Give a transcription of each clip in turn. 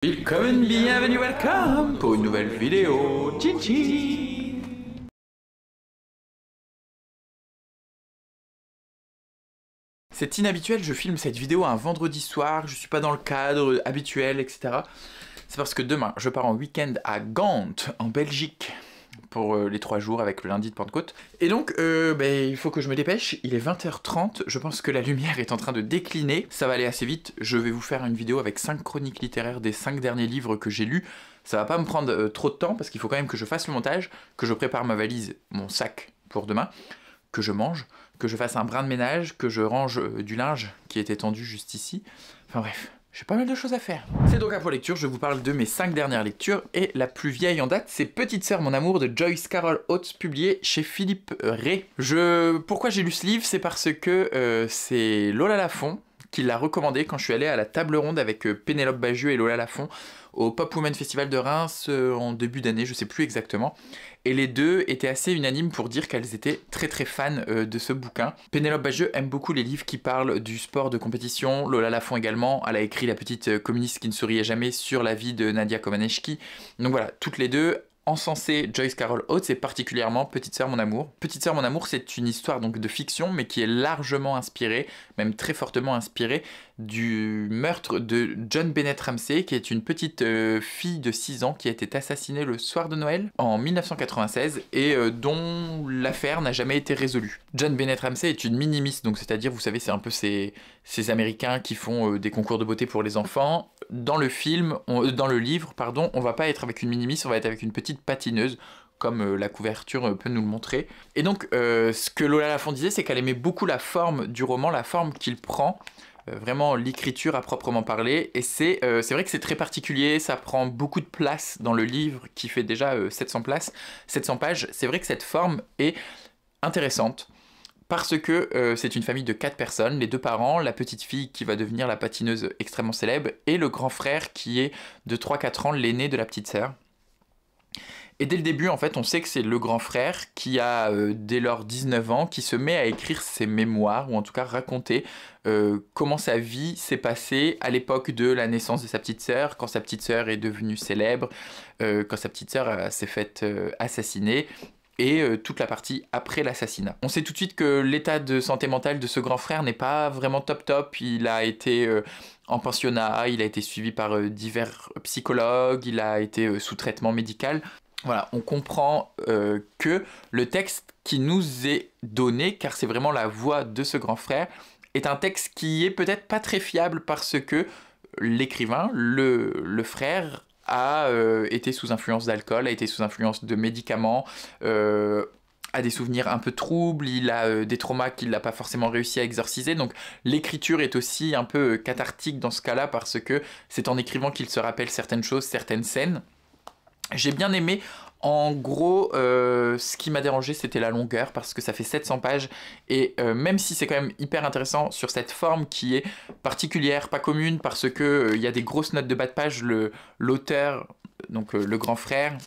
Willkommen, bienvenue, welcome pour une nouvelle vidéo. Tchin tchin. C'est inhabituel, je filme cette vidéo un vendredi soir, je suis pas dans le cadre habituel, etc. C'est parce que demain, je pars en week-end à Gand, en Belgique, pour les 3 jours avec le lundi de Pentecôte. Et donc, il faut que je me dépêche, il est 20h30, je pense que la lumière est en train de décliner, ça va aller assez vite, je vais vous faire une vidéo avec 5 chroniques littéraires des 5 derniers livres que j'ai lus. Ça va pas me prendre trop de temps, parce qu'il faut quand même que je fasse le montage, que je prépare ma valise, mon sac pour demain, que je mange, que je fasse un brin de ménage, que je range du linge qui est étendu juste ici, enfin bref. J'ai pas mal de choses à faire. C'est donc un pour lecture, je vous parle de mes 5 dernières lectures, et la plus vieille en date, c'est Petite Sœur mon amour de Joyce Carol Oates, publié chez Philippe Ray. Pourquoi j'ai lu ce livre? C'est parce que c'est Lola Lafont qui l'a recommandé quand je suis allé à la table ronde avec Pénélope Bagieux et Lola Lafont au Pop Women Festival de Reims en début d'année, je sais plus exactement. Et les deux étaient assez unanimes pour dire qu'elles étaient très très fans de ce bouquin. Pénélope Bagieux aime beaucoup les livres qui parlent du sport de compétition, Lola Lafont également, elle a écrit La petite communiste qui ne souriait jamais sur la vie de Nadia Comaneci. Donc voilà, toutes les deux encensé Joyce Carol Oates et particulièrement Petite Sœur mon amour. Petite Sœur mon amour, c'est une histoire donc de fiction mais qui est largement inspirée, même très fortement inspirée du meurtre de John Bennett Ramsey, qui est une petite fille de 6 ans qui a été assassinée le soir de Noël en 1996 et dont l'affaire n'a jamais été résolue. John Bennett Ramsey est une mini-miss, donc c'est-à-dire, vous savez, c'est un peu ces Américains qui font des concours de beauté pour les enfants. Dans le livre, on va pas être avec une mini-miss, on va être avec une petite patineuse, comme la couverture peut nous le montrer. Et donc, ce que Lola Lafont disait, c'est qu'elle aimait beaucoup la forme du roman, la forme qu'il prend, vraiment l'écriture à proprement parler, et c'est vrai que c'est très particulier, ça prend beaucoup de place dans le livre, qui fait déjà 700 pages. C'est vrai que cette forme est intéressante, parce que c'est une famille de 4 personnes, les 2 parents, la petite fille qui va devenir la patineuse extrêmement célèbre, et le grand frère qui est de 3-4 ans, l'aîné de la petite sœur. Et dès le début, en fait, on sait que c'est le grand frère qui a, dès leurs 19 ans, qui se met à écrire ses mémoires, ou en tout cas raconter comment sa vie s'est passée à l'époque de la naissance de sa petite sœur, quand sa petite sœur est devenue célèbre, quand sa petite sœur s'est faite assassiner, et toute la partie après l'assassinat. On sait tout de suite que l'état de santé mentale de ce grand frère n'est pas vraiment top, il a été en pensionnat, il a été suivi par divers psychologues, il a été sous traitement médical. Voilà, on comprend que le texte qui nous est donné, car c'est vraiment la voix de ce grand frère, est un texte qui est peut-être pas très fiable parce que l'écrivain, le frère, a été sous influence d'alcool, a été sous influence de médicaments, a des souvenirs un peu troubles, il a des traumas qu'il n'a pas forcément réussi à exorciser, donc l'écriture est aussi un peu cathartique dans ce cas-là parce que c'est en écrivant qu'il se rappelle certaines choses, certaines scènes. J'ai bien aimé, en gros, ce qui m'a dérangé c'était la longueur parce que ça fait 700 pages et même si c'est quand même hyper intéressant sur cette forme qui est particulière, pas commune parce que il y a des grosses notes de bas de page, l'auteur, donc le grand frère,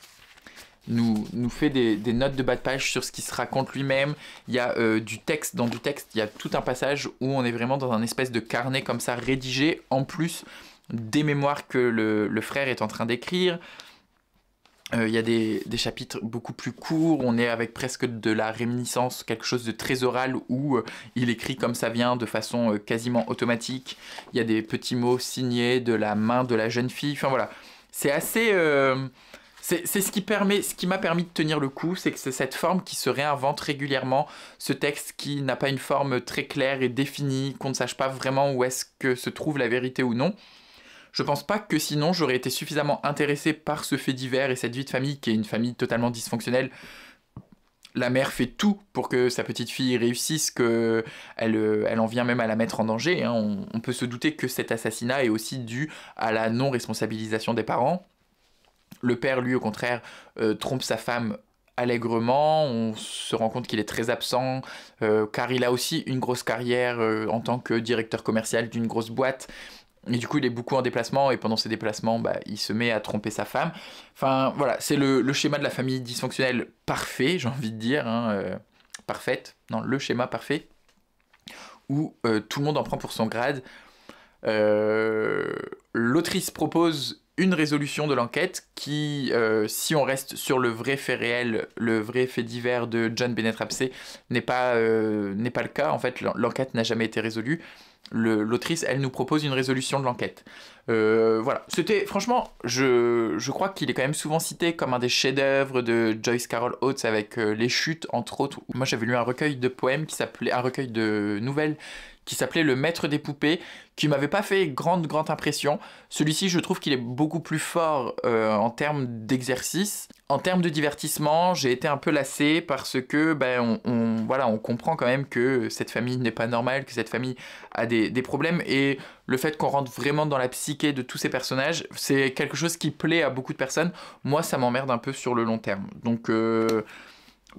nous fait des notes de bas de page sur ce qu'il se raconte lui-même. Il y a du texte, dans du texte, il y a tout un passage où on est vraiment dans un espèce de carnet comme ça rédigé en plus des mémoires que le frère est en train d'écrire. Il y a des chapitres beaucoup plus courts, on est avec presque de la réminiscence, quelque chose de très oral où il écrit comme ça vient de façon quasiment automatique. Il y a des petits mots signés de la main de la jeune fille, enfin voilà. C'est assez... c'est ce qui m'a permis de tenir le coup, c'est que c'est cette forme qui se réinvente régulièrement, ce texte qui n'a pas une forme très claire et définie, qu'on ne sache pas vraiment où est-ce que se trouve la vérité ou non. Je pense pas que sinon j'aurais été suffisamment intéressé par ce fait divers et cette vie de famille qui est une famille totalement dysfonctionnelle. La mère fait tout pour que sa petite fille réussisse, qu'elle en vient même à la mettre en danger, hein. On peut se douter que cet assassinat est aussi dû à la non-responsabilisation des parents. Le père, lui, au contraire, trompe sa femme allègrement, on se rend compte qu'il est très absent, car il a aussi une grosse carrière en tant que directeur commercial d'une grosse boîte. Et du coup, il est beaucoup en déplacement, et pendant ses déplacements, il se met à tromper sa femme. Enfin, voilà, c'est le schéma de la famille dysfonctionnelle parfait, j'ai envie de dire, hein, parfaite, non, le schéma parfait, où tout le monde en prend pour son grade. L'autrice propose une résolution de l'enquête qui, si on reste sur le vrai fait réel, le vrai fait divers de John Bennett Ramsey, n'est pas le cas. En fait, l'enquête n'a jamais été résolue. L'autrice, elle nous propose une résolution de l'enquête. Voilà, c'était, franchement, je crois qu'il est quand même souvent cité comme un des chefs-d'œuvre de Joyce Carol Oates avec Les Chutes, entre autres. Moi, j'avais lu un recueil de poèmes un recueil de nouvelles qui s'appelait Le Maître des Poupées, qui m'avait pas fait grande impression. Celui-ci, je trouve qu'il est beaucoup plus fort en termes d'exercice. En termes de divertissement, j'ai été un peu lassé parce que voilà, on comprend quand même que cette famille n'est pas normale, que cette famille a des problèmes, et le fait qu'on rentre vraiment dans la psyché de tous ces personnages, c'est quelque chose qui plaît à beaucoup de personnes. Moi, ça m'emmerde un peu sur le long terme. Donc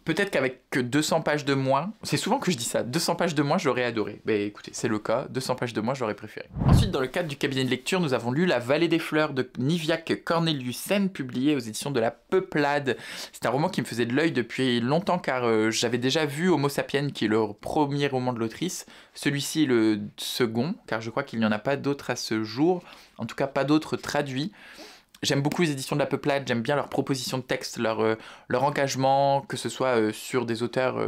peut-être qu'avec 200 pages de moins, c'est souvent que je dis ça, 200 pages de moins, j'aurais adoré. Ben écoutez, c'est le cas, 200 pages de moins, j'aurais préféré. Ensuite, dans le cadre du cabinet de lecture, nous avons lu La Vallée des Fleurs de Niviaq Korneliussen, publié aux éditions de La Peuplade. C'est un roman qui me faisait de l'œil depuis longtemps, car j'avais déjà vu Homo sapiens, qui est le premier roman de l'autrice. Celui-ci est le second, car je crois qu'il n'y en a pas d'autres à ce jour, en tout cas pas d'autres traduits. J'aime beaucoup les éditions de La Peuplade, j'aime bien leurs propositions de texte, leur engagement, que ce soit sur des auteurs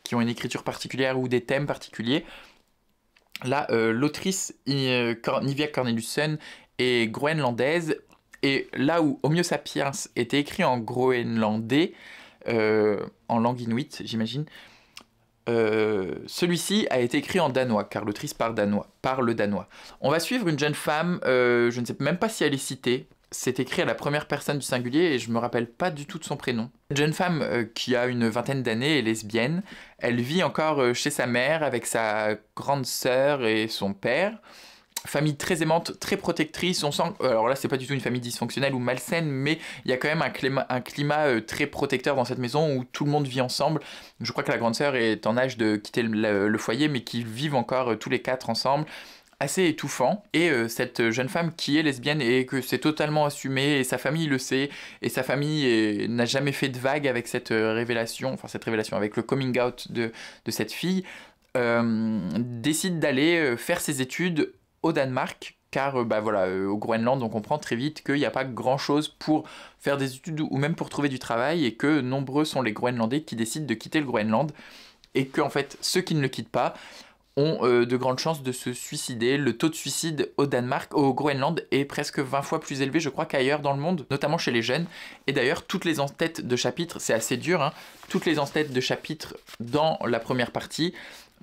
qui ont une écriture particulière ou des thèmes particuliers. Là, l'autrice Niviaq Korneliussen est groenlandaise, et là où Homo sapiens était écrit en groenlandais, en langue inuit, j'imagine, celui-ci a été écrit en danois, car l'autrice parle danois. On va suivre une jeune femme, je ne sais même pas si elle est citée. C'est écrit à la première personne du singulier et je me rappelle pas du tout de son prénom. Cette jeune femme qui a une vingtaine d'années est lesbienne. Elle vit encore chez sa mère avec sa grande sœur et son père. Famille très aimante, très protectrice. On sent, alors là, c'est pas du tout une famille dysfonctionnelle ou malsaine, mais il y a quand même un climat très protecteur dans cette maison où tout le monde vit ensemble. Je crois que la grande sœur est en âge de quitter le foyer, mais qu'ils vivent encore tous les quatre ensemble. Assez étouffant, et cette jeune femme qui est lesbienne et que c'est totalement assumé, et sa famille le sait, et sa famille n'a jamais fait de vague avec cette révélation, avec le coming out de cette fille, décide d'aller faire ses études au Danemark, car au Groenland on comprend très vite qu'il n'y a pas grand chose pour faire des études ou même pour trouver du travail, et que nombreux sont les Groenlandais qui décident de quitter le Groenland, et que en fait ceux qui ne le quittent pas ont de grandes chances de se suicider. Le taux de suicide au Groenland, est presque 20 fois plus élevé, je crois, qu'ailleurs dans le monde, notamment chez les jeunes. Et d'ailleurs, toutes les en-têtes de chapitres, c'est assez dur, hein, toutes les en-têtes de chapitres dans la première partie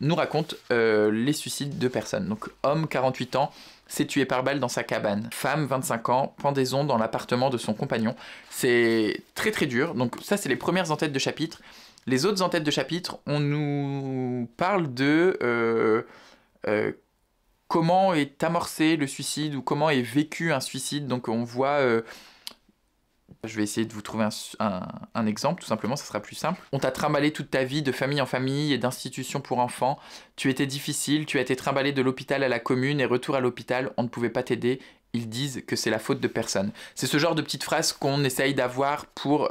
nous racontent les suicides de personnes. Donc, homme, 48 ans, s'est tué par balle dans sa cabane. Femme, 25 ans, pendaison dans l'appartement de son compagnon. C'est très très dur. Donc ça, c'est les premières en-têtes de chapitres. Les autres en-têtes de chapitres, on nous parle de comment est amorcé le suicide ou comment est vécu un suicide. Donc on voit... je vais essayer de vous trouver un exemple, tout simplement, ça sera plus simple. On t'a trimballé toute ta vie de famille en famille et d'institution pour enfants. Tu étais difficile, tu as été trimballé de l'hôpital à la commune et retour à l'hôpital, on ne pouvait pas t'aider. Ils disent que c'est la faute de personne. C'est ce genre de petites phrases qu'on essaye d'avoir pour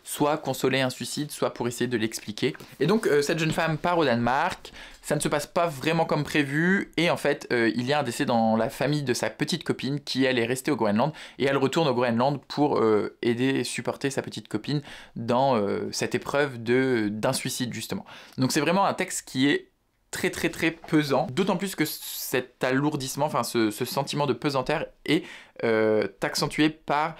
soit consoler un suicide, soit pour essayer de l'expliquer. Et donc cette jeune femme part au Danemark, ça ne se passe pas vraiment comme prévu, et en fait il y a un décès dans la famille de sa petite copine qui elle est restée au Groenland, et elle retourne au Groenland pour aider et supporter sa petite copine dans cette épreuve d'un suicide justement. Donc c'est vraiment un texte qui est très très très pesant, d'autant plus que cet alourdissement, enfin ce sentiment de pesanteur est accentué par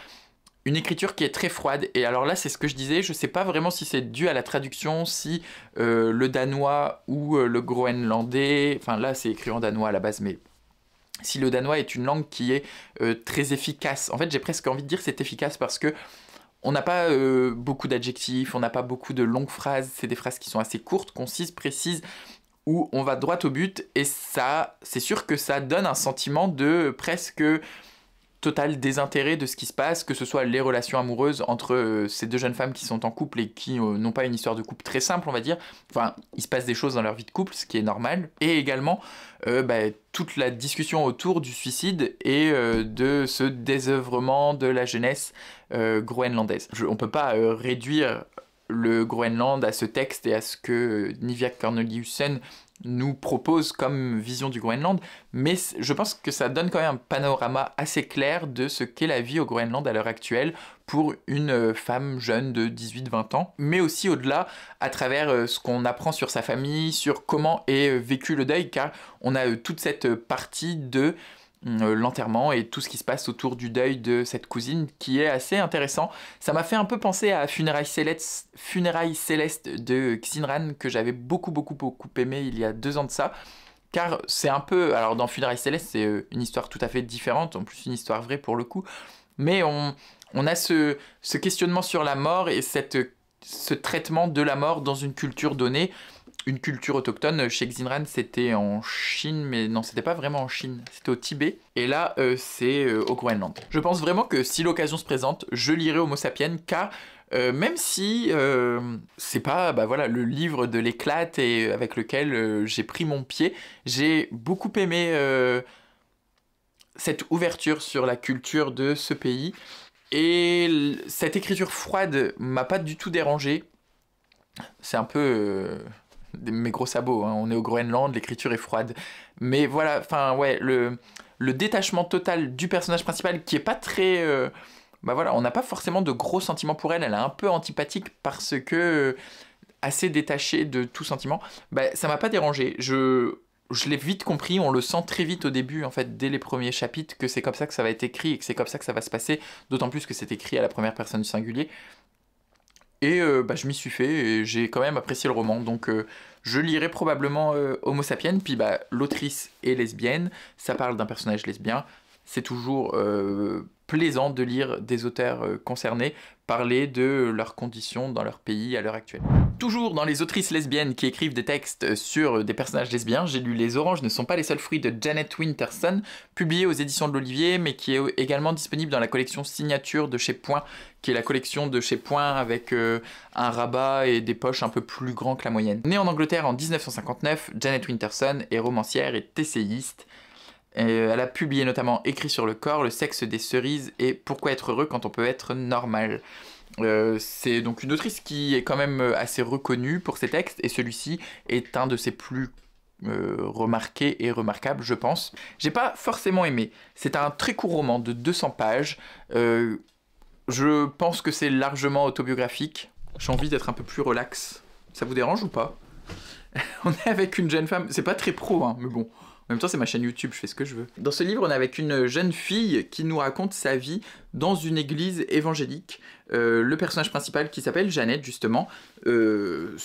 une écriture qui est très froide. Et alors là, c'est ce que je disais, je sais pas vraiment si c'est dû à la traduction, si le danois ou le groenlandais, enfin là c'est écrit en danois à la base, mais si le danois est une langue qui est très efficace. En fait, j'ai presque envie de dire c'est efficace parce que on n'a pas beaucoup d'adjectifs, on n'a pas beaucoup de longues phrases, c'est des phrases qui sont assez courtes, concises, précises, où on va droit au but, et ça, c'est sûr que ça donne un sentiment de presque total désintérêt de ce qui se passe, que ce soit les relations amoureuses entre ces deux jeunes femmes qui sont en couple et qui n'ont pas une histoire de couple très simple, on va dire. Enfin, il se passe des choses dans leur vie de couple, ce qui est normal. Et également, toute la discussion autour du suicide et de ce désœuvrement de la jeunesse groenlandaise. On ne peut pas réduire le Groenland, à ce texte et à ce que Nivia Corneliussen nous propose comme vision du Groenland, mais je pense que ça donne quand même un panorama assez clair de ce qu'est la vie au Groenland à l'heure actuelle pour une femme jeune de 18-20 ans, mais aussi au-delà, à travers ce qu'on apprend sur sa famille, sur comment est vécu le deuil, car on a toute cette partie de l'enterrement et tout ce qui se passe autour du deuil de cette cousine qui est assez intéressant. Ça m'a fait un peu penser à Funérailles célestes de Xinran que j'avais beaucoup aimé il y a 2 ans de ça, car c'est un peu, alors dans Funérailles célestes c'est une histoire tout à fait différente, en plus une histoire vraie pour le coup, mais on a ce questionnement sur la mort et ce traitement de la mort dans une culture donnée. Une culture autochtone, chez Xinran c'était en Chine, mais non c'était pas vraiment en Chine, c'était au Tibet, et là c'est au Groenland. Je pense vraiment que si l'occasion se présente, je lirai Homo sapiens, car même si c'est pas voilà, le livre de l'éclate et avec lequel j'ai pris mon pied, j'ai beaucoup aimé cette ouverture sur la culture de ce pays, et cette écriture froide m'a pas du tout dérangé. C'est un peu... mes gros sabots, hein. On est au Groenland, l'écriture est froide. Mais voilà, enfin ouais, le détachement total du personnage principal qui est pas très... voilà, on n'a pas forcément de gros sentiments pour elle, elle est un peu antipathique parce que assez détachée de tout sentiment. Ça m'a pas dérangé, je l'ai vite compris, on le sent très vite au début, en fait, dès les premiers chapitres, que c'est comme ça que ça va être écrit et que c'est comme ça que ça va se passer, d'autant plus que c'est écrit à la première personne du singulier. Et je m'y suis fait et j'ai quand même apprécié le roman, donc je lirai probablement Homo sapiens, puis l'autrice est lesbienne, ça parle d'un personnage lesbien, c'est toujours plaisant de lire des auteurs concernés parler de leurs conditions dans leur pays à l'heure actuelle. Toujours dans les autrices lesbiennes qui écrivent des textes sur des personnages lesbiens, j'ai lu Les oranges ne sont pas les seuls fruits de Janet Winterson, publié aux éditions de l'Olivier, mais qui est également disponible dans la collection Signature de chez Point, qui est la collection de chez Point avec un rabat et des poches un peu plus grands que la moyenne. Née en Angleterre en 1959, Janet Winterson est romancière et essayiste. Elle a publié notamment Écrit sur le corps, Le sexe des cerises et Pourquoi être heureux quand on peut être normal. C'est donc une autrice qui est quand même assez reconnue pour ses textes, et celui-ci est un de ses plus remarqués et remarquables, je pense. J'ai pas forcément aimé. C'est un très court roman de 200 pages. Je pense que c'est largement autobiographique. J'ai envie d'être un peu plus relax. Ça vous dérange ou pas? On est avec une jeune femme, c'est pas très pro, hein, mais bon. En même temps, c'est ma chaîne YouTube, je fais ce que je veux. Dans ce livre, on est avec une jeune fille qui nous raconte sa vie dans une église évangélique. Le personnage principal, qui s'appelle Jeannette, justement, le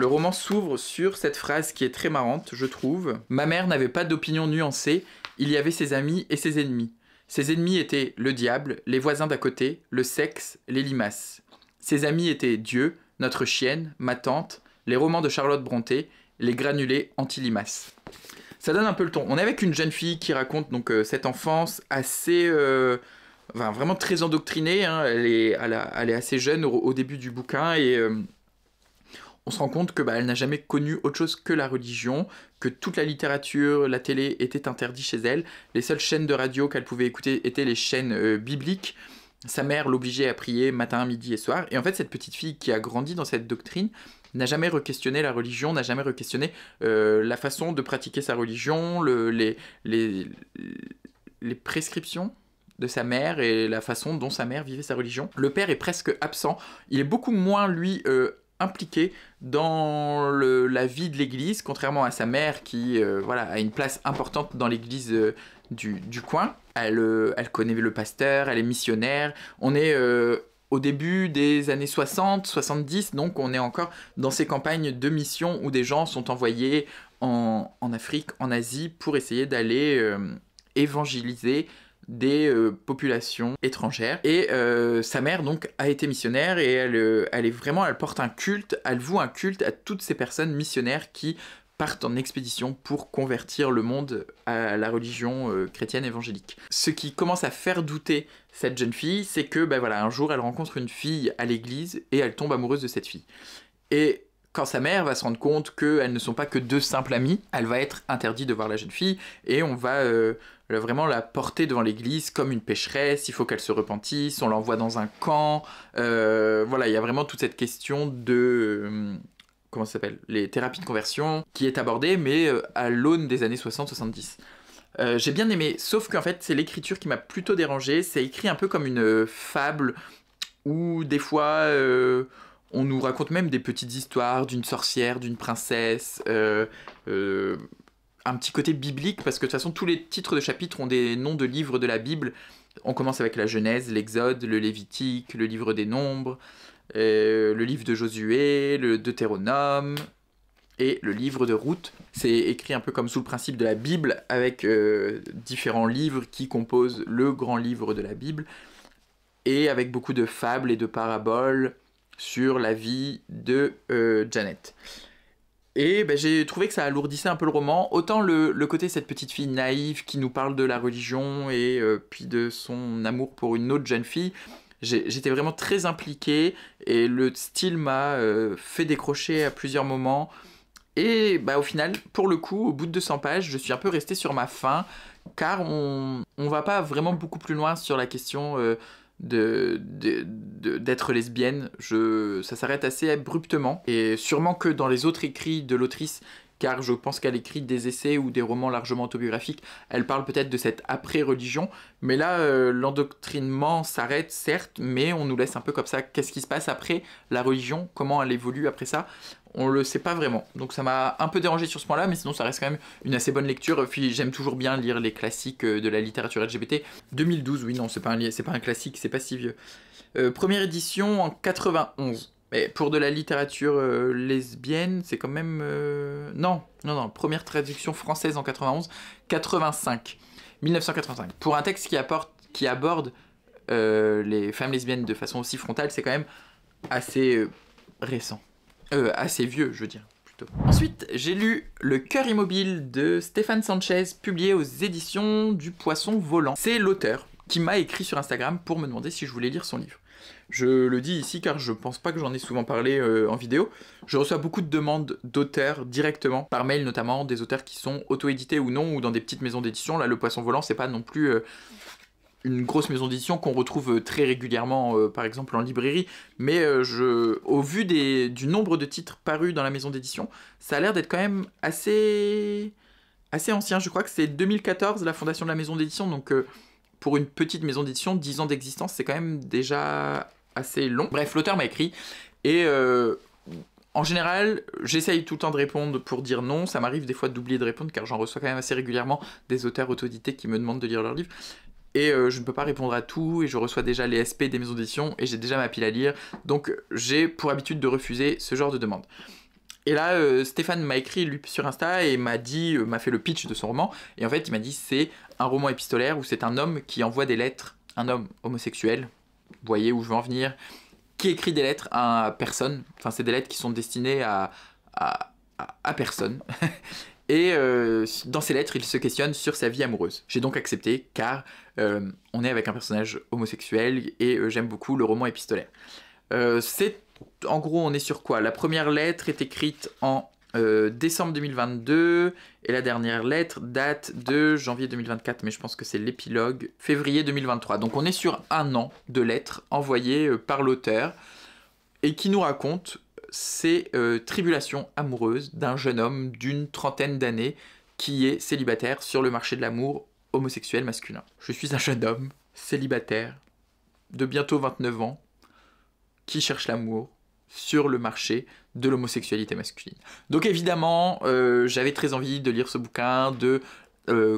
roman s'ouvre sur cette phrase qui est très marrante, je trouve. « Ma mère n'avait pas d'opinion nuancée, il y avait ses amis et ses ennemis. Ses ennemis étaient le diable, les voisins d'à côté, le sexe, les limaces. Ses amis étaient Dieu, notre chienne, ma tante, les romans de Charlotte Brontë, les granulés anti-limaces. » Ça donne un peu le ton. On est avec une jeune fille qui raconte donc cette enfance assez... vraiment très endoctrinée, hein. Elle est assez jeune au début du bouquin, et on se rend compte que elle n'a jamais connu autre chose que la religion, que toute la littérature, la télé était interdit chez elle. Les seules chaînes de radio qu'elle pouvait écouter étaient les chaînes bibliques. Sa mère l'obligeait à prier matin, midi et soir. Et en fait, cette petite fille qui a grandi dans cette doctrine n'a jamais re-questionné la religion, n'a jamais re-questionné la façon de pratiquer sa religion, les prescriptions de sa mère et la façon dont sa mère vivait sa religion. Le père est presque absent, il est beaucoup moins, lui, impliqué dans la vie de l'église, contrairement à sa mère qui a une place importante dans l'église du coin. Elle connaît le pasteur, elle est missionnaire. On est au début des années 60, 70, donc on est encore dans ces campagnes de mission où des gens sont envoyés en Afrique, en Asie, pour essayer d'aller évangéliser des populations étrangères. Et sa mère donc a été missionnaire, et elle porte un culte, elle voue un culte à toutes ces personnes missionnaires qui partent en expédition pour convertir le monde à la religion chrétienne évangélique. Ce qui commence à faire douter cette jeune fille, c'est que un jour elle rencontre une fille à l'église et elle tombe amoureuse de cette fille. Et Quand sa mère va se rendre compte qu'elles ne sont pas que deux simples amies, elle va être interdite de voir la jeune fille et on va vraiment la porter devant l'église comme une pécheresse, il faut qu'elle se repentisse, on l'envoie dans un camp. Voilà, il y a vraiment toute cette question de... comment ça s'appelle, les thérapies de conversion qui est abordée, mais à l'aune des années 60-70. J'ai bien aimé, sauf qu'en fait, c'est l'écriture qui m'a plutôt dérangé. C'est écrit un peu comme une fable, où des fois, on nous raconte même des petites histoires d'une sorcière, d'une princesse, un petit côté biblique, parce que de toute façon, tous les titres de chapitres ont des noms de livres de la Bible. On commence avec la Genèse, l'Exode, le Lévitique, le livre des Nombres, le livre de Josué, le Deutéronome et le livre de Ruth. C'est écrit un peu comme sous le principe de la Bible, avec différents livres qui composent le grand livre de la Bible, et avec beaucoup de fables et de paraboles sur la vie de Janet. Et ben, j'ai trouvé que ça alourdissait un peu le roman. Autant le côté cette petite fille naïve qui nous parle de la religion et puis de son amour pour une autre jeune fille, j'étais vraiment très impliqué et le style m'a fait décrocher à plusieurs moments. Et bah, au final, pour le coup, au bout de 200 pages, je suis un peu resté sur ma faim, car on va pas vraiment beaucoup plus loin sur la question d'être lesbienne. Ça s'arrête assez abruptement, et sûrement que dans les autres écrits de l'autrice, car je pense qu'elle écrit des essais ou des romans largement autobiographiques, elle parle peut-être de cette après-religion, mais là, l'endoctrinement s'arrête, certes, mais on nous laisse un peu comme ça, qu'est-ce qui se passe après la religion, comment elle évolue après ça, on le sait pas vraiment. Donc ça m'a un peu dérangé sur ce point-là, mais sinon ça reste quand même une assez bonne lecture. Puis j'aime toujours bien lire les classiques de la littérature LGBT. 2012, oui, non, c'est pas un classique, c'est pas si vieux. Première édition en 91. Mais pour de la littérature lesbienne, c'est quand même... Non, première traduction française en 91, 85. 1985. Pour un texte qui aborde les femmes lesbiennes de façon aussi frontale, c'est quand même assez récent. Assez vieux, je veux dire, plutôt. Ensuite, j'ai lu Le cœur immobile de Stéphane Sanchez, publié aux éditions du Poisson Volant. C'est l'auteur qui m'a écrit sur Instagram pour me demander si je voulais lire son livre. Je le dis ici car je pense pas que j'en ai souvent parlé en vidéo. Je reçois beaucoup de demandes d'auteurs directement, par mail notamment, des auteurs qui sont auto-édités ou non, ou dans des petites maisons d'édition. Là, Le Poisson Volant, c'est pas non plus... une grosse maison d'édition qu'on retrouve très régulièrement, par exemple en librairie, mais au vu du nombre de titres parus dans la maison d'édition, ça a l'air d'être quand même assez ancien. Je crois que c'est 2014 la fondation de la maison d'édition, donc pour une petite maison d'édition, 10 ans d'existence, c'est quand même déjà assez long. Bref, l'auteur m'a écrit, et en général, j'essaye tout le temps de répondre pour dire non. Ça m'arrive des fois d'oublier de répondre, car j'en reçois quand même assez régulièrement des auteurs auto-édités qui me demandent de lire leurs livres. Et je ne peux pas répondre à tout, et je reçois déjà les SP des maisons d'édition, et j'ai déjà ma pile à lire, donc j'ai pour habitude de refuser ce genre de demande. Et là, Stéphane m'a écrit lui, sur Insta, et m'a fait le pitch de son roman, et en fait il m'a dit c'est un roman épistolaire où c'est un homme qui envoie des lettres, un homme homosexuel, vous voyez où je veux en venir, qui écrit des lettres à personne, enfin c'est des lettres qui sont destinées à personne. Et dans ses lettres, il se questionne sur sa vie amoureuse. J'ai donc accepté, car on est avec un personnage homosexuel, et j'aime beaucoup le roman épistolaire. En gros, on est sur quoi? La première lettre est écrite en décembre 2022, et la dernière lettre date de janvier 2024, mais je pense que c'est l'épilogue, février 2023. Donc on est sur un an de lettres envoyées par l'auteur, et qui nous raconte ces tribulations amoureuses d'un jeune homme d'une trentaine d'années qui est célibataire sur le marché de l'amour homosexuel masculin. Je suis un jeune homme célibataire de bientôt 29 ans qui cherche l'amour sur le marché de l'homosexualité masculine. Donc évidemment, j'avais très envie de lire ce bouquin, de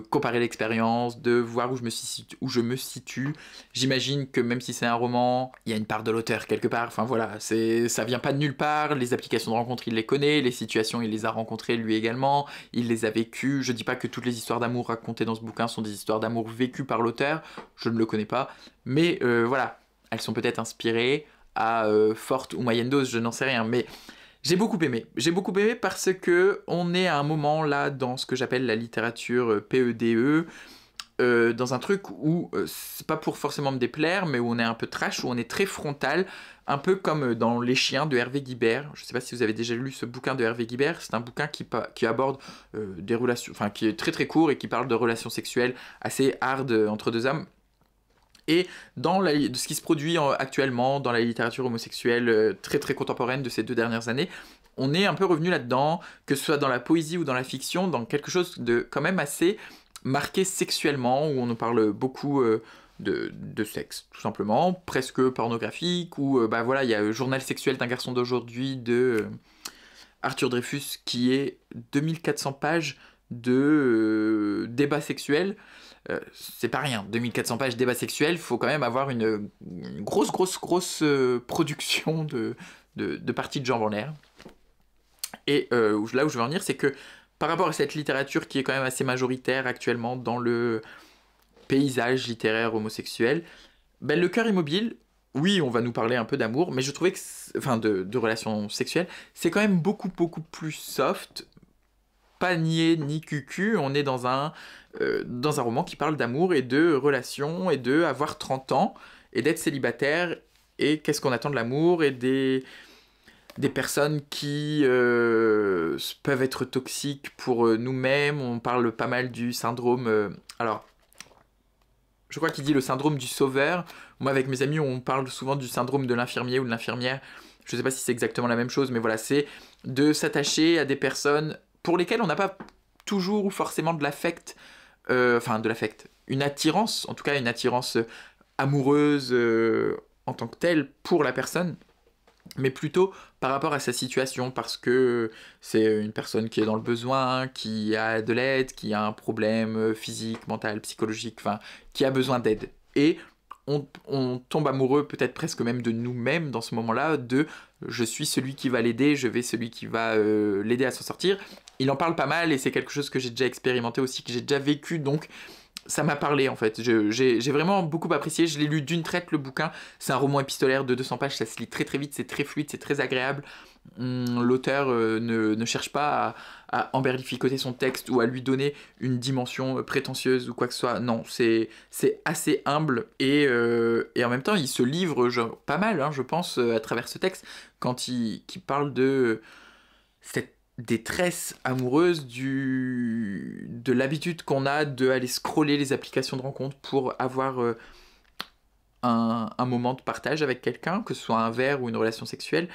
comparer l'expérience, de voir où je me situe. J'imagine que même si c'est un roman, il y a une part de l'auteur quelque part. Enfin voilà, ça vient pas de nulle part. Les applications de rencontre, il les connaît. Les situations, il les a rencontrées lui également. Il les a vécues. Je dis pas que toutes les histoires d'amour racontées dans ce bouquin sont des histoires d'amour vécues par l'auteur. Je ne le connais pas. Mais voilà, elles sont peut-être inspirées à forte ou moyenne dose, je n'en sais rien. Mais j'ai beaucoup aimé. J'ai beaucoup aimé parce que on est à un moment là dans ce que j'appelle la littérature PEDE, dans un truc où c'est pas pour forcément me déplaire, mais où on est un peu trash, où on est très frontal, un peu comme dans Les Chiens de Hervé Guibert. Je sais pas si vous avez déjà lu ce bouquin de Hervé Guibert, c'est un bouquin qui aborde des relations, enfin qui est très très court et qui parle de relations sexuelles assez hard entre deux hommes. Et dans ce qui se produit actuellement dans la littérature homosexuelle très très contemporaine de ces 2 dernières années, on est un peu revenu là-dedans, que ce soit dans la poésie ou dans la fiction, dans quelque chose de quand même assez marqué sexuellement, où on nous parle beaucoup de sexe, tout simplement, presque pornographique, ou bah voilà, il y a le Journal sexuel d'un garçon d'aujourd'hui de Arthur Dreyfus, qui est 2400 pages de débats sexuels. C'est pas rien, 2400 pages débat sexuel, faut quand même avoir une grosse production de parties de jambes en l'air. Et là où je veux en venir, c'est que par rapport à cette littérature qui est quand même assez majoritaire actuellement dans le paysage littéraire homosexuel, ben, Le Cœur Immobile, oui, on va nous parler un peu d'amour, mais je trouvais que, enfin de relations sexuelles, c'est quand même beaucoup plus soft, pas niais ni cucu, on est dans un roman qui parle d'amour et de relations et de avoir 30 ans et d'être célibataire et qu'est-ce qu'on attend de l'amour et des personnes qui peuvent être toxiques pour nous-mêmes. On parle pas mal du syndrome... alors, je crois qu'il dit le syndrome du sauveur. Moi, avec mes amis, on parle souvent du syndrome de l'infirmier ou de l'infirmière. Je sais pas si c'est exactement la même chose, mais voilà, c'est de s'attacher à des personnes pour lesquelles on n'a pas toujours ou forcément de l'affect, une attirance, en tout cas une attirance amoureuse en tant que telle pour la personne, mais plutôt par rapport à sa situation, parce que c'est une personne qui est dans le besoin, qui a de l'aide, qui a un problème physique, mental, psychologique, enfin, qui a besoin d'aide. Et on tombe amoureux peut-être presque même de nous-mêmes dans ce moment-là, de je suis celui qui va l'aider, je vais celui qui va l'aider à s'en sortir. Il en parle pas mal et c'est quelque chose que j'ai déjà expérimenté aussi, que j'ai déjà vécu, donc ça m'a parlé en fait. J'ai vraiment beaucoup apprécié, je l'ai lu d'une traite le bouquin, c'est un roman épistolaire de 200 pages, ça se lit très très vite, c'est très fluide, c'est très agréable. L'auteur ne cherche pas à emberlificoter son texte ou à lui donner une dimension prétentieuse ou quoi que ce soit. Non, c'est assez humble et en même temps il se livre pas mal, hein, je pense, à travers ce texte, quand il parle de cette détresse amoureuse de l'habitude qu'on a d'aller scroller les applications de rencontres pour avoir un moment de partage avec quelqu'un, que ce soit un verre ou une relation sexuelle.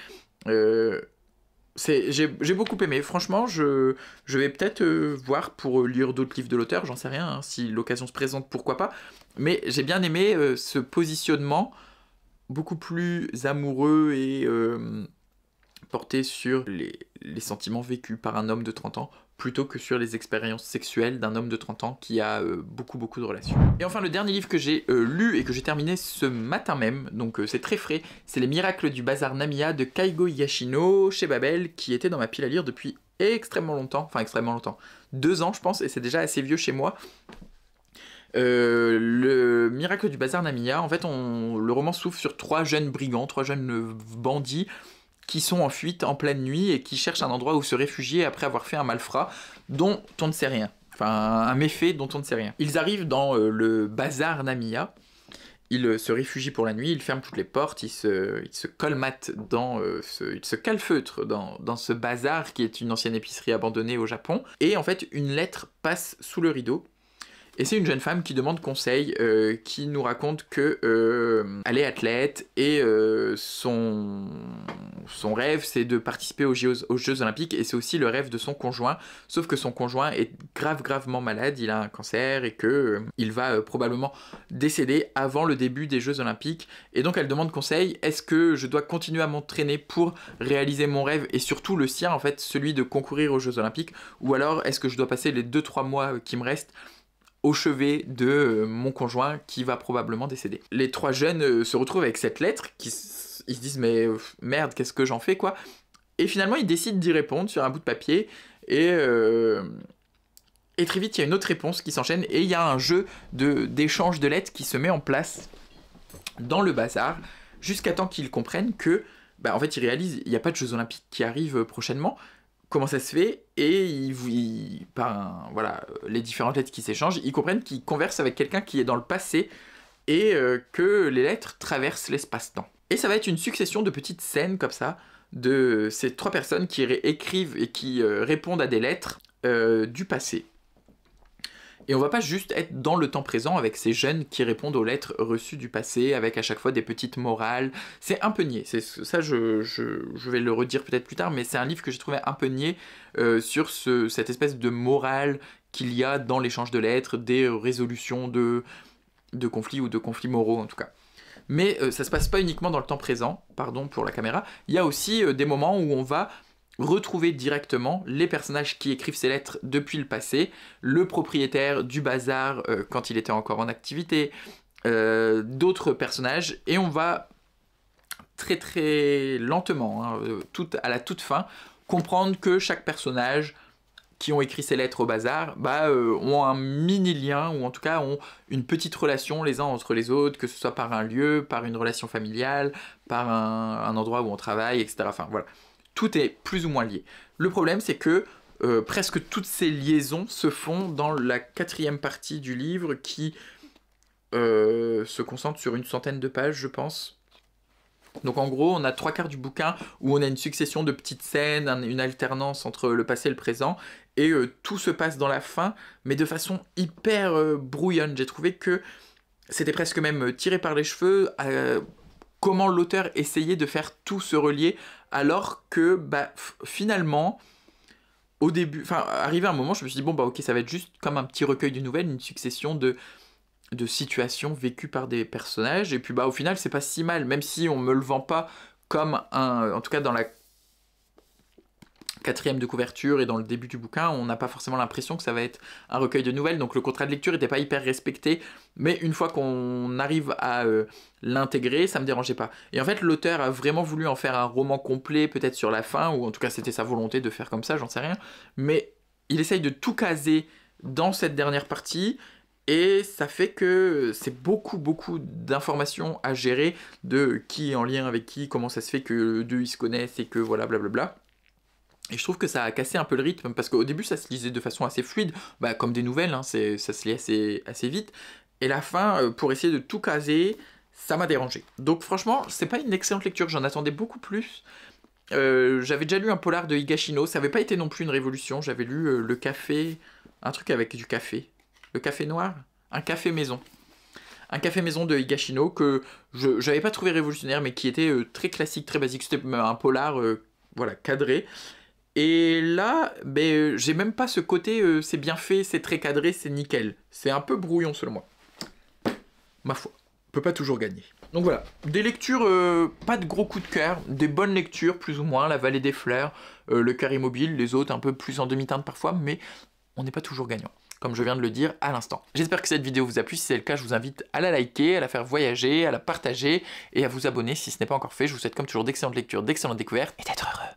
J'ai beaucoup aimé, franchement, je vais peut-être voir pour lire d'autres livres de l'auteur, j'en sais rien, hein, si l'occasion se présente, pourquoi pas, mais j'ai bien aimé ce positionnement beaucoup plus amoureux et porté sur les sentiments vécus par un homme de 30 ans, plutôt que sur les expériences sexuelles d'un homme de 30 ans qui a beaucoup de relations. Et enfin, le dernier livre que j'ai lu et que j'ai terminé ce matin même, donc c'est très frais, c'est Les Miracles du Bazar Namiya de Kaigo Higashino chez Babel, qui était dans ma pile à lire depuis extrêmement longtemps, 2 ans je pense, et c'est déjà assez vieux chez moi. Le Miracle du Bazar Namiya, en fait, le roman s'ouvre sur 3 jeunes brigands, 3 jeunes bandits, qui sont en fuite en pleine nuit et qui cherchent un endroit où se réfugier après avoir fait un malfrat dont on ne sait rien. Enfin, un méfait dont on ne sait rien. Ils arrivent dans le bazar Namiya, ils se réfugient pour la nuit, ils ferment toutes les portes, ils se colmatent ils se calfeutrent dans ce bazar qui est une ancienne épicerie abandonnée au Japon. Et en fait, une lettre passe sous le rideau. Et c'est une jeune femme qui demande conseil, qui nous raconte que elle est athlète et son rêve c'est de participer aux Jeux Olympiques, et c'est aussi le rêve de son conjoint, sauf que son conjoint est gravement malade, il a un cancer et que il va probablement décéder avant le début des Jeux Olympiques, et donc elle demande conseil, est-ce que je dois continuer à m'entraîner pour réaliser mon rêve et surtout le sien en fait, celui de concourir aux Jeux Olympiques, ou alors est-ce que je dois passer les 2-3 mois qui me restent au chevet de mon conjoint qui va probablement décéder. Les 3 jeunes se retrouvent avec cette lettre, ils se disent mais merde, qu'est-ce que j'en fais quoi? Et finalement ils décident d'y répondre sur un bout de papier, et très vite il y a une autre réponse qui s'enchaîne, et il y a un jeu d'échange de lettres qui se met en place dans le bazar, jusqu'à temps qu'ils comprennent que, en fait ils réalisent il n'y a pas de Jeux Olympiques qui arrivent prochainement, comment ça se fait, et par voilà, les différentes lettres qui s'échangent, ils comprennent qu'ils conversent avec quelqu'un qui est dans le passé, et que les lettres traversent l'espace-temps. Et ça va être une succession de petites scènes comme ça, de ces 3 personnes qui écrivent et qui répondent à des lettres du passé. Et on va pas juste être dans le temps présent avec ces jeunes qui répondent aux lettres reçues du passé, avec à chaque fois des petites morales. C'est un peu niais, ça je vais le redire peut-être plus tard, mais c'est un livre que j'ai trouvé un peu niais sur cette espèce de morale qu'il y a dans l'échange de lettres, des résolutions de conflits ou de conflits moraux en tout cas. Mais ça se passe pas uniquement dans le temps présent, pardon pour la caméra, il y a aussi des moments où on va retrouver directement les personnages qui écrivent ces lettres depuis le passé, le propriétaire du bazar quand il était encore en activité, d'autres personnages, et on va très très lentement, hein, à la toute fin, comprendre que chaque personnage qui ont écrit ces lettres au bazar ont un mini-lien, ou en tout cas ont une petite relation les uns entre les autres, que ce soit par un lieu, par une relation familiale, par un endroit où on travaille, etc. Enfin voilà. Tout est plus ou moins lié. Le problème, c'est que presque toutes ces liaisons se font dans la 4e partie du livre qui se concentre sur une centaine de pages, je pense. Donc en gros, on a 3/4 du bouquin où on a une succession de petites scènes, une alternance entre le passé et le présent, et tout se passe dans la fin, mais de façon hyper brouillonne. J'ai trouvé que c'était presque même tiré par les cheveux, comment l'auteur essayait de faire tout se relier, alors que finalement, au début, arrivé à un moment, je me suis dit, bon ok, ça va être juste comme un petit recueil de nouvelles, une succession de situations vécues par des personnages, et puis au final, c'est pas si mal, même si on me le vend pas comme en tout cas dans la 4e de couverture et dans le début du bouquin, on n'a pas forcément l'impression que ça va être un recueil de nouvelles, donc le contrat de lecture n'était pas hyper respecté, mais une fois qu'on arrive à l'intégrer, ça me dérangeait pas. Et en fait, l'auteur a vraiment voulu en faire un roman complet, peut-être sur la fin, ou en tout cas c'était sa volonté de faire comme ça, j'en sais rien, mais il essaye de tout caser dans cette dernière partie, et ça fait que c'est beaucoup d'informations à gérer, de qui est en lien avec qui, comment ça se fait que deux ils se connaissent, et que voilà, blablabla. Et je trouve que ça a cassé un peu le rythme, parce qu'au début ça se lisait de façon assez fluide, comme des nouvelles, hein, ça se lit assez vite, et la fin, pour essayer de tout caser, ça m'a dérangé. Donc franchement, c'est pas une excellente lecture, j'en attendais beaucoup plus. J'avais déjà lu un polar de Higashino, ça avait pas été non plus une révolution, j'avais lu Le Café, un truc avec du café, Le Café Noir, un café maison. Un café maison de Higashino que je n'avais pas trouvé révolutionnaire, mais qui était très classique, très basique, c'était un polar voilà, cadré. Et là, j'ai même pas ce côté, c'est bien fait, c'est très cadré, c'est nickel. C'est un peu brouillon selon moi. Ma foi, on peut pas toujours gagner. Donc voilà, des lectures, pas de gros coups de cœur, des bonnes lectures plus ou moins, La Vallée des Fleurs, Le Cœur Immobile, les autres un peu plus en demi-teinte parfois, mais on n'est pas toujours gagnant, comme je viens de le dire à l'instant. J'espère que cette vidéo vous a plu, si c'est le cas, je vous invite à la liker, à la faire voyager, à la partager, et à vous abonner si ce n'est pas encore fait. Je vous souhaite comme toujours d'excellentes lectures, d'excellentes découvertes, et d'être heureux.